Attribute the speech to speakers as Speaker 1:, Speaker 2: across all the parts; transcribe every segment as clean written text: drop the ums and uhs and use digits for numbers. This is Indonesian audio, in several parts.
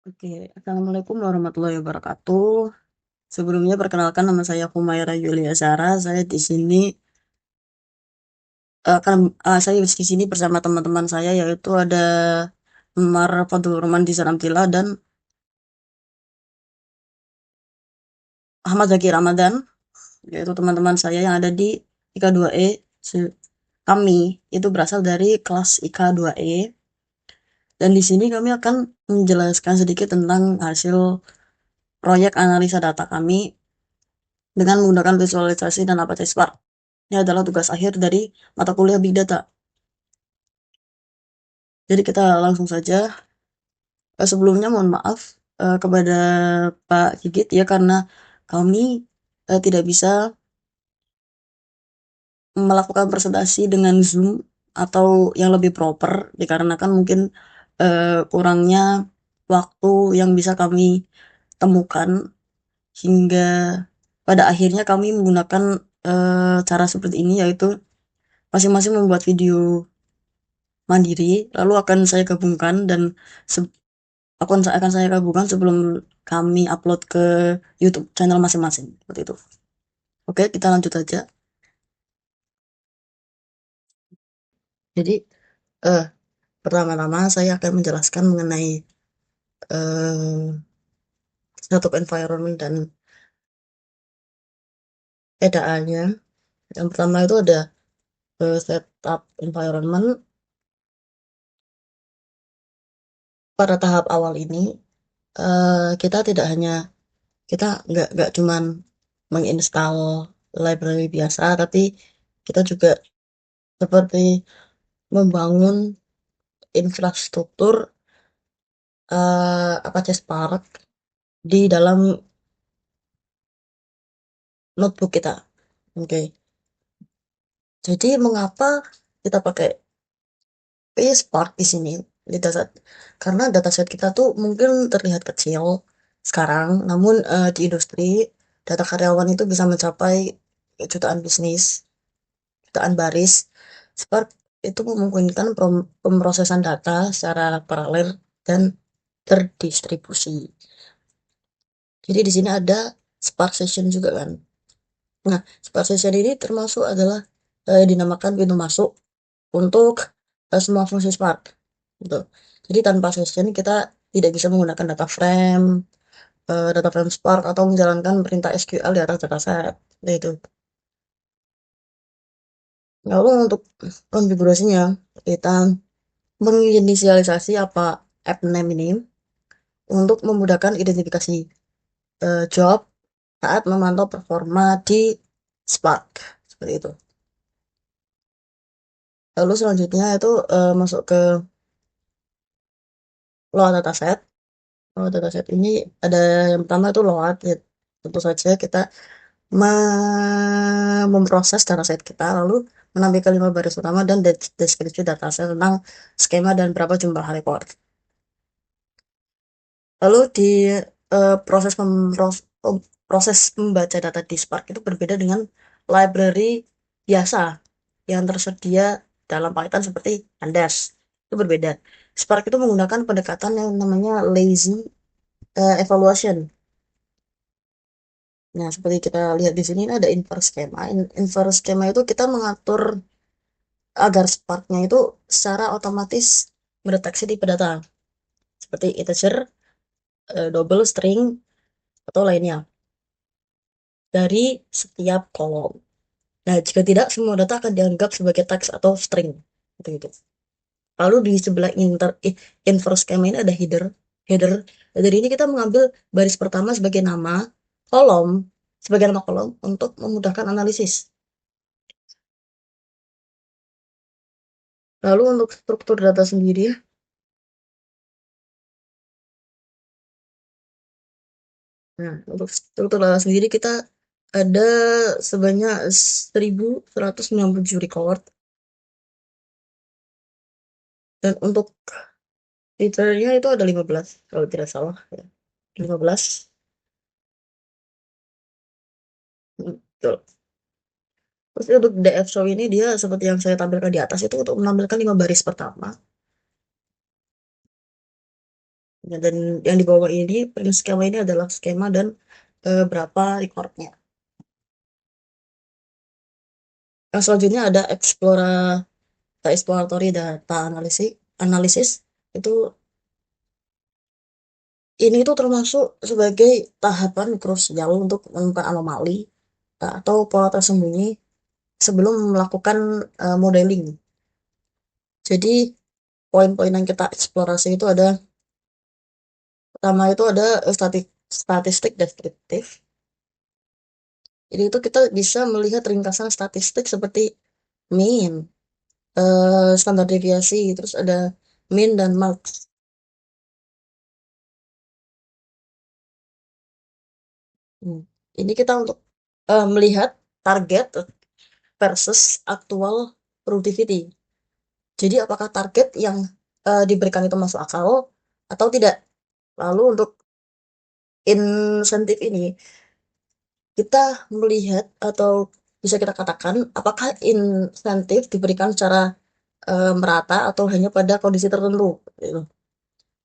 Speaker 1: Oke, assalamualaikum warahmatullahi wabarakatuh. Sebelumnya perkenalkan nama saya Humaira Yulia Zara. Saya di sini saya di sini bersama teman-teman saya yaitu ada Umar Fadlur Rahman di Saramtila dan Ahmad Zaki Ramadan, yaitu teman-teman saya yang ada di IK 2E. Kami itu berasal dari kelas IK 2E dan di sini kami akan menjelaskan sedikit tentang hasil proyek analisa data kami dengan menggunakan visualisasi dan Apache Spark. Ini adalah tugas akhir dari mata kuliah Big Data. Jadi kita langsung saja. Sebelumnya mohon maaf kepada Pak Sigit ya karena kami tidak bisa melakukan presentasi dengan Zoom atau yang lebih proper dikarenakan mungkin kurangnya waktu yang bisa kami temukan hingga pada akhirnya kami menggunakan cara seperti ini, yaitu masing-masing membuat video mandiri lalu akan saya gabungkan dan akan saya gabungkan sebelum kami upload ke YouTube channel masing-masing seperti itu. Oke, kita lanjut aja. Jadi eh pertama-tama saya akan menjelaskan mengenai eh setup environment dan edaannya. Yang pertama itu ada setup environment. Pada tahap awal ini kita tidak hanya kita nggak cuman menginstal library biasa, tapi kita juga seperti membangun infrastruktur Apache Spark di dalam notebook kita. Oke. Jadi mengapa kita pakai Spark di sini di dataset? Karena dataset kita tuh mungkin terlihat kecil sekarang, namun di industri data karyawan itu bisa mencapai jutaan bisnis, jutaan baris. Spark itu memungkinkan pemrosesan data secara paralel dan terdistribusi. Jadi di sini ada Spark Session juga kan. Nah, Spark Session ini termasuk adalah dinamakan pintu masuk untuk semua fungsi Spark. Gitu. Jadi tanpa session kita tidak bisa menggunakan data frame Spark atau menjalankan perintah SQL di atas dataset. Nah, itu. Lalu untuk konfigurasinya kita menginisialisasi apa app name ini untuk memudahkan identifikasi job saat memantau performa di Spark. Seperti itu. Lalu selanjutnya itu masuk ke load dataset. Load dataset ini ada yang pertama itu load. Ya, tentu saja kita memproses dataset kita lalu menampilkan 5 baris utama dan deskripsi dataset tentang skema dan berapa jumlah record. Lalu di proses membaca data di Spark itu berbeda dengan library biasa yang tersedia dalam Python seperti Pandas. Itu berbeda. Spark itu menggunakan pendekatan yang namanya lazy evaluation. Nah, seperti kita lihat di sini ini ada inverse schema. Inverse schema itu kita mengatur agar Spark-nya itu secara otomatis mendeteksi tipe data seperti integer, double, string, atau lainnya dari setiap kolom. Nah, jika tidak, semua data akan dianggap sebagai teks atau string. Gitu. Lalu di sebelah inverse schema ini ada header. Header. Dari ini kita mengambil baris pertama sebagai nama kolom, sebagai nama kolom untuk memudahkan analisis. Lalu untuk struktur data sendiri, nah, untuk struktur data sendiri kita ada sebanyak 1197 record. Dan untuk liternya itu ada 15 kalau tidak salah ya. 15. Betul. Terus untuk DF show ini dia seperti yang saya tampilkan di atas itu untuk menampilkan 5 baris pertama. Ya, dan yang di bawah ini print skema ini adalah skema dan berapa recordnya. Yang selanjutnya ada exploratory data analisis. Itu ini itu termasuk sebagai tahapan krusial untuk menemukan anomali atau pola tersembunyi sebelum melakukan modeling. Jadi poin-poin yang kita eksplorasi itu ada, pertama itu ada statistik deskriptif. Jadi itu kita bisa melihat ringkasan statistik seperti mean, standar deviasi, terus ada min dan max. Hmm. Ini kita untuk melihat target versus aktual productivity. Jadi apakah target yang diberikan itu masuk akal atau tidak? Lalu untuk insentif ini kita melihat atau bisa kita katakan apakah insentif diberikan secara merata atau hanya pada kondisi tertentu gitu.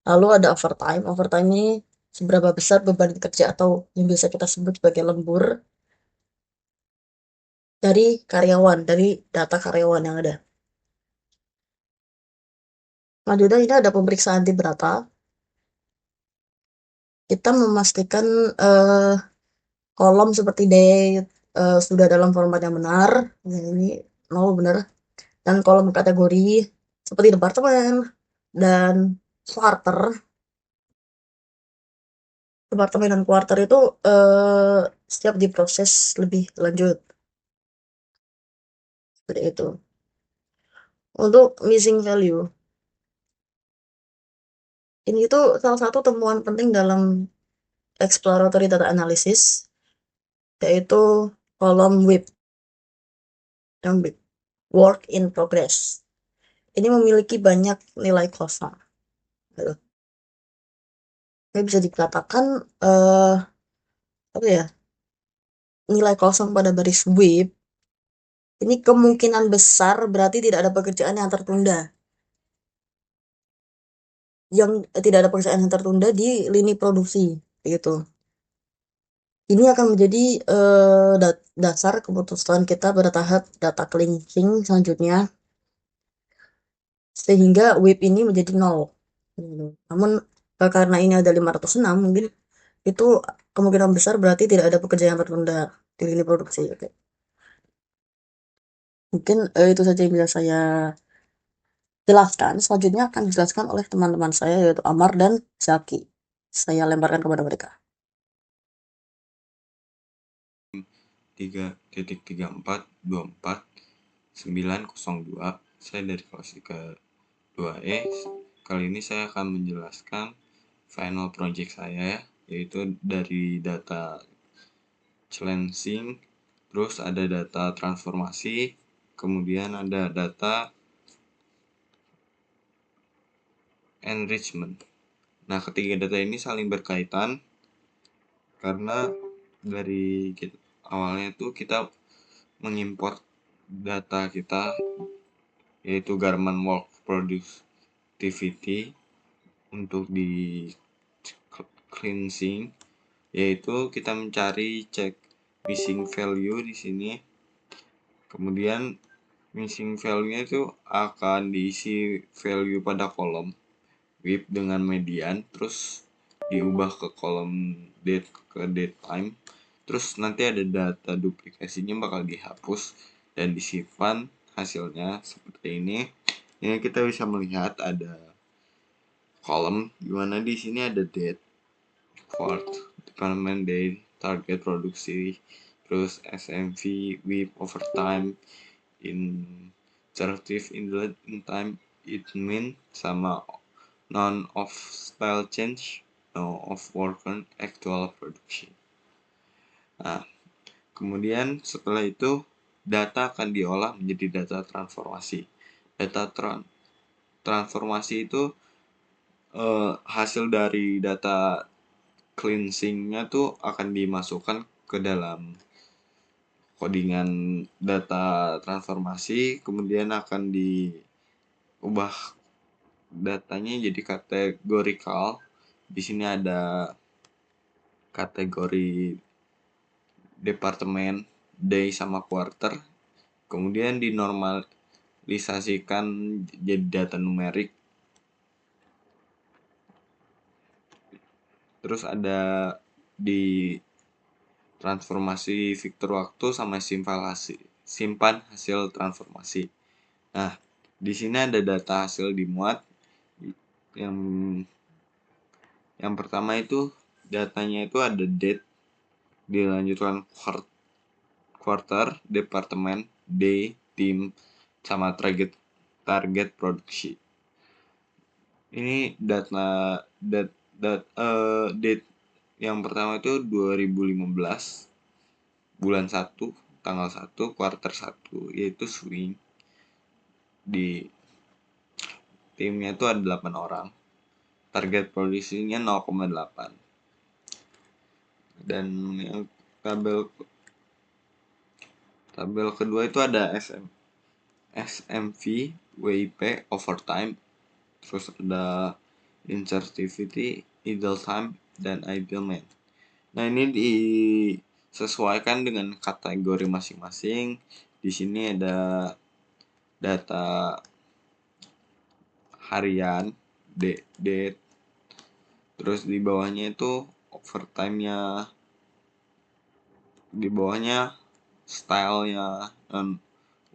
Speaker 1: Lalu ada overtime. Overtime ini seberapa besar beban kerja atau yang bisa kita sebut sebagai lembur dari karyawan, dari data karyawan yang ada. Selanjutnya ini ada pemeriksaan di berata. Kita memastikan eh, kolom seperti date sudah dalam format yang benar. Nah, ini mau benar. Dan kolom kategori seperti departemen dan quarter. Departemen dan quarter itu siap diproses lebih lanjut. Seperti itu. Untuk missing value, ini itu salah satu temuan penting dalam exploratory data analysis, yaitu kolom WIP, yang WIP, work in progress. Ini memiliki banyak nilai kosong. Gitu. Ini bisa dikatakan apa ya, nilai kosong pada baris WIP ini kemungkinan besar berarti tidak ada pekerjaan yang tertunda. Yang tidak ada pekerjaan yang tertunda di lini produksi, gitu. Ini akan menjadi dasar keputusan kita pada tahap data cleansing selanjutnya, sehingga WIP ini menjadi nol. Gitu. Namun karena ini ada 506, mungkin itu kemungkinan besar berarti tidak ada pekerjaan yang tertunda di lini produksi. Oke. Mungkin itu saja yang bisa saya jelaskan. Selanjutnya akan dijelaskan oleh teman-teman saya yaitu Amar dan Zaki. Saya lemparkan kepada mereka.
Speaker 2: 3.3424 saya dari kelas ke 2E. Kali ini saya akan menjelaskan final project saya, yaitu dari data cleansing, terus ada data transformasi, kemudian ada data enrichment. Nah, ketiga data ini saling berkaitan karena dari awalnya tuh kita mengimport data kita, yaitu Garment Work Productivity, untuk di cleansing, yaitu kita mencari cek missing value di sini. Kemudian missing value-nya itu akan diisi value pada kolom WIP dengan median, terus diubah ke kolom date ke date time. Terus nanti ada data duplikasinya bakal dihapus dan disimpan hasilnya seperti ini. Ini kita bisa melihat ada kolom di mana di sini ada date, quart, department day, target produksi, terus SMV, WIP, overtime, insertive in time, it mean, sama none of style change, no of worker actual production. Nah, kemudian setelah itu data akan diolah menjadi data transformasi. Data transformasi itu hasil dari data cleansingnya tuh akan dimasukkan ke dalam codingan data transformasi, kemudian akan diubah datanya jadi kategorikal. Di sini ada kategori departemen, day sama quarter. Kemudian dinormalisasikan jadi data numerik. Terus ada di transformasi vektor waktu sama simpan hasil transformasi. Nah, di sini ada data hasil dimuat. Yang pertama itu datanya itu ada date, dilanjutkan quarter, departemen, day, tim, sama target produksi. Ini date yang pertama itu 2015 bulan 1 tanggal 1 quarter 1, yaitu swing. Di timnya itu ada 8 orang. Target produksinya 0,8. Dan yang tabel kedua itu ada SMV, WIP, overtime, terus ada insertivity, idle time, dan idlement. Nah, ini disesuaikan dengan kategori masing-masing. Di sini ada data harian, date, terus di bawahnya itu overtime-nya, di bawahnya style-nya, dan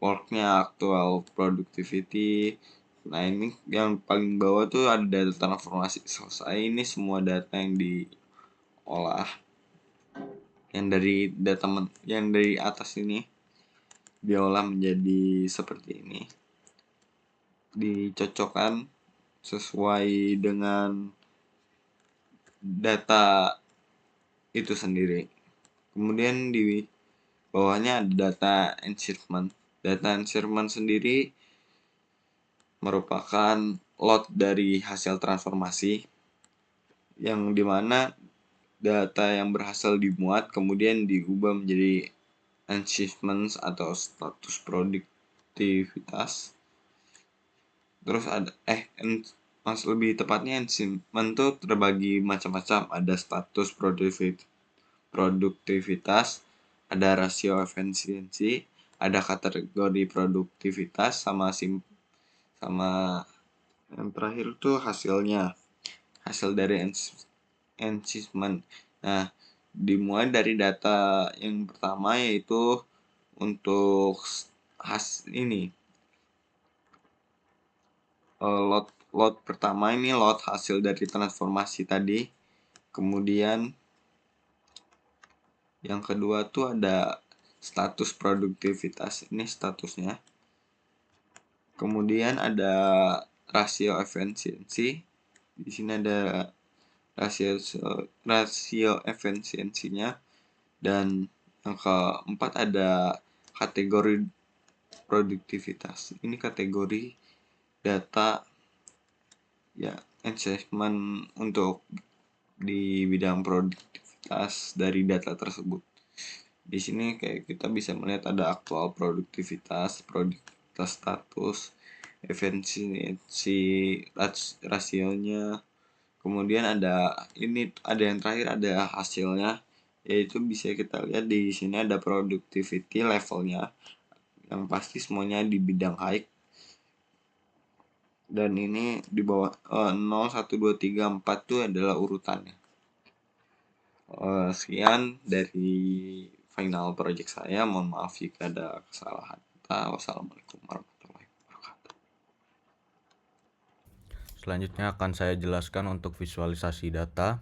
Speaker 2: work-nya, actual productivity. Nah, ini yang paling bawah tuh ada data transformasi selesai. Ini semua data yang diolah, yang dari atas ini diolah menjadi seperti ini, dicocokkan sesuai dengan data itu sendiri. Kemudian di bawahnya ada data enrichment. Data enrichment sendiri merupakan lot dari hasil transformasi, yang dimana data yang berhasil dimuat kemudian diubah menjadi achievements atau status produktivitas. Terus ada lebih tepatnya achievement itu terbagi macam-macam. Ada status produktivitas, ada rasio efisiensi, ada kategori produktivitas, sama yang terakhir itu hasil dari achievement. Nah, dimulai dari data yang pertama, yaitu untuk lot pertama ini lot hasil dari transformasi tadi. Kemudian yang kedua tuh ada status produktivitas, ini statusnya. Kemudian ada rasio efisiensi. Di sini ada rasio efisiensinya. Dan yang keempat ada kategori produktivitas. Ini kategori data ya assessment untuk di bidang produktivitas dari data tersebut. Di sini kayak kita bisa melihat ada aktual produktivitas status, efisiensi rasionya. Kemudian ada yang terakhir ada hasilnya, yaitu bisa kita lihat di sini ada productivity levelnya, yang pasti semuanya di bidang high. Dan ini di bawah 0, 1, 2, 3, 4 itu adalah urutannya. Sekian dari final project saya. Mohon maaf jika ada kesalahan. Wassalamualaikum warahmatullahi wabarakatuh.
Speaker 3: Selanjutnya akan saya jelaskan untuk visualisasi data.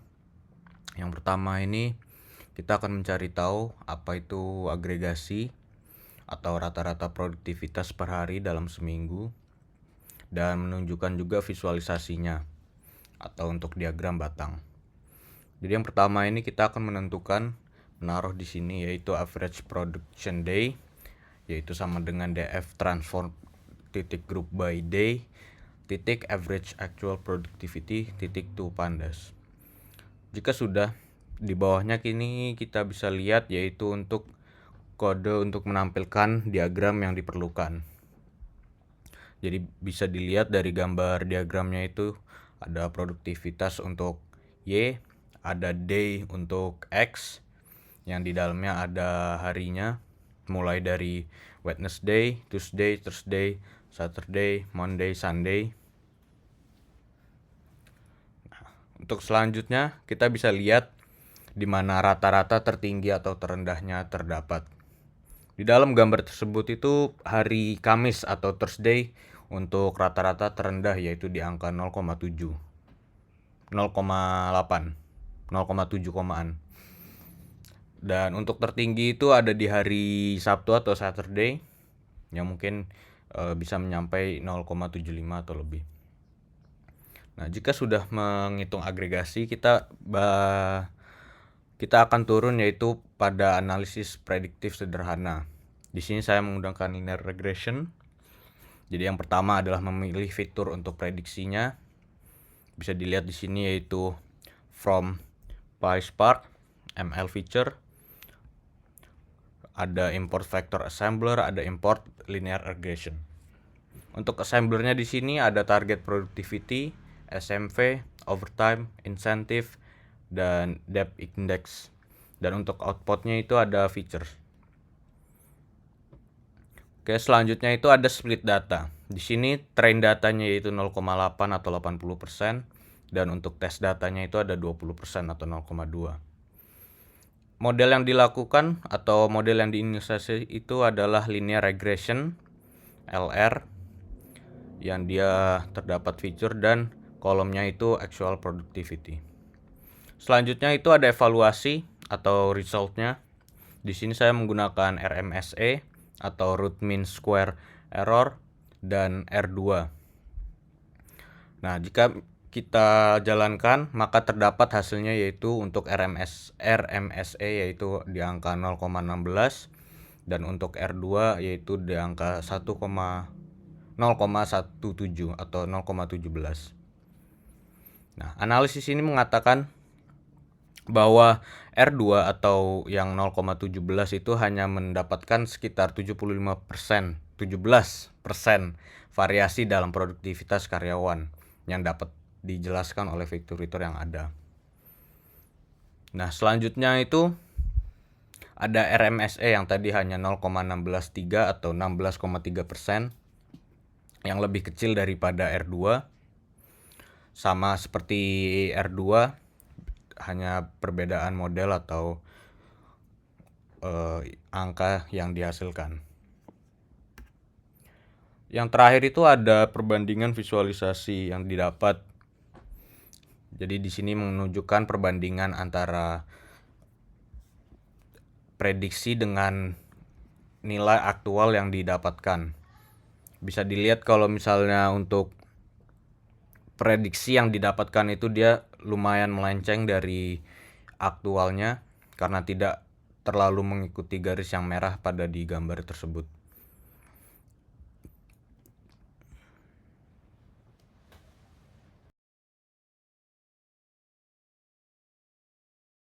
Speaker 3: Yang pertama ini kita akan mencari tahu apa itu agregasi atau rata-rata produktivitas per hari dalam seminggu, dan menunjukkan juga visualisasinya atau untuk diagram batang. Jadi yang pertama ini kita akan menaruh di sini yaitu average production day, yaitu sama dengan df transform titik group by day titik average actual productivity titik to pandas. Jika sudah, di bawahnya kini kita bisa lihat yaitu untuk kode untuk menampilkan diagram yang diperlukan. Jadi bisa dilihat dari gambar diagramnya itu ada produktivitas untuk Y, ada day untuk X yang di dalamnya ada harinya, mulai dari Wednesday, Tuesday, Thursday, Saturday, Monday, Sunday. Untuk selanjutnya kita bisa lihat di mana rata-rata tertinggi atau terendahnya terdapat. Di dalam gambar tersebut itu hari Kamis atau Thursday untuk rata-rata terendah yaitu di angka 0,7, 0,8, 0,7 komaan. Dan untuk tertinggi itu ada di hari Sabtu atau Saturday yang mungkin bisa mencapai 0,75 atau lebih. Nah, jika sudah menghitung agregasi, kita akan turun yaitu pada analisis prediktif sederhana. Di sini saya menggunakan linear regression. Jadi yang pertama adalah memilih fitur untuk prediksinya. Bisa dilihat di sini yaitu from PySpark, ML feature, ada import vector assembler, ada import linear regression. Untuk assemblernya di sini ada target productivity, SMV, overtime, incentive, dan depth index. Dan untuk outputnya itu ada feature. Oke, selanjutnya itu ada split data. Di sini train datanya yaitu 0,8 atau 80%, dan untuk test datanya itu ada 20% atau 0,2. Model yang dilakukan atau model yang diinisiasi itu adalah linear regression, LR, yang dia terdapat feature dan kolomnya itu actual productivity. Selanjutnya itu ada evaluasi atau resultnya. Di sini saya menggunakan RMSE atau root mean square error dan R2. Nah, jika kita jalankan maka terdapat hasilnya yaitu untuk RMSE yaitu di angka 0,16 dan untuk R2 yaitu di angka 0,17 atau 0,17. Nah, analisis ini mengatakan bahwa R2 atau yang 0,17 itu hanya mendapatkan sekitar 17% variasi dalam produktivitas karyawan yang dapat dijelaskan oleh fitur-fitur yang ada. Nah, selanjutnya itu ada RMSE yang tadi hanya 0,163 atau 16,3%, yang lebih kecil daripada R2. Sama seperti R2, hanya perbedaan model atau angka yang dihasilkan. Yang terakhir itu ada perbandingan visualisasi yang didapat. Jadi di sini menunjukkan perbandingan antara prediksi dengan nilai aktual yang didapatkan. Bisa dilihat kalau misalnya untuk prediksi yang didapatkan itu dia lumayan melenceng dari aktualnya karena tidak terlalu mengikuti garis yang merah pada di gambar tersebut.